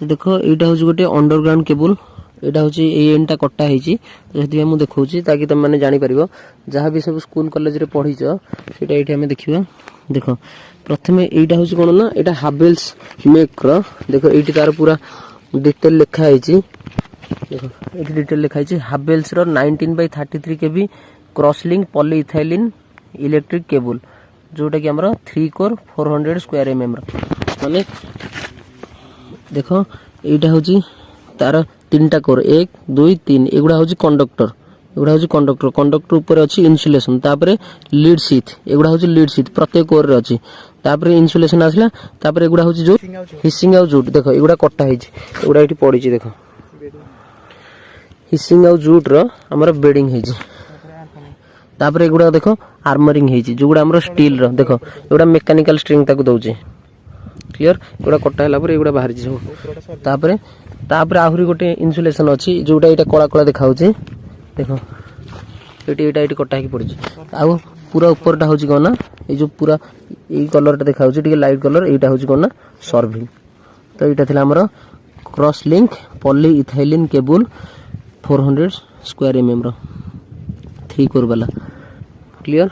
तो देख यहाँ हूँ गोटे अंडरग्राउंड केबल यहाँ हूँ एंड टा कटा होती तो मुझे देखा ताकि तुम मैंने जापर जहाँ भी सब स्कूल कॉलेज रे पढ़ीच से ये आम देखा देख प्रथम यहाँ हूँ कौन ना यहाँ हावेल्स मेक देख ये तार पूरा डिटेल लिखाई देख ये डिटेल लिखाई Havells 19/33 kV crosslink polyethylene electric cable जोटा कि आमर 3 कोर 400 स्क्वायर mm माने देख यहाँ हूँ तार 3टा कोर 1 2 3 एगुड़ा हूँ कंडक्टर एगुड़ा हूँ कंडक्टर ऊपर अच्छी इन्सुलेशन तापर लीड सीथ एगुड़ा हूँ लीड सीथ प्रत्येक कोर रे अच्छी तापर इन्सुलेशन आसला तापर एगुड़ा हूँ जो हिसिंग आउ जूट देख एगुड़ा कटा एगुड़ा ये पड़ी देख हिसिंग आउ जूट रमर बेडिंग तापर एगुड़ा देख आर्मरिंग जोगुड़ा आमर स्टील देख एगुड़ा मेकानिकल स्ट्रिंग ताकू दउचे क्लियर एगुड़ा कटा है एगुड़ा बाहर सब तापर आहरी गोटे इन्सुलेशन अच्छी जोटा यहाँ कला कला देखा देख ये कटा पड़ी आउ पूरा ऊपरटा हूँ कौन ना ये जो पूरा ये कलरटा देखा लाइट कलर यहाँ हूँ कौन ना सर्विंग तो यहाँ थी आमर cross link polyethylene cable 400 square mm 3 core वाला क्लियर।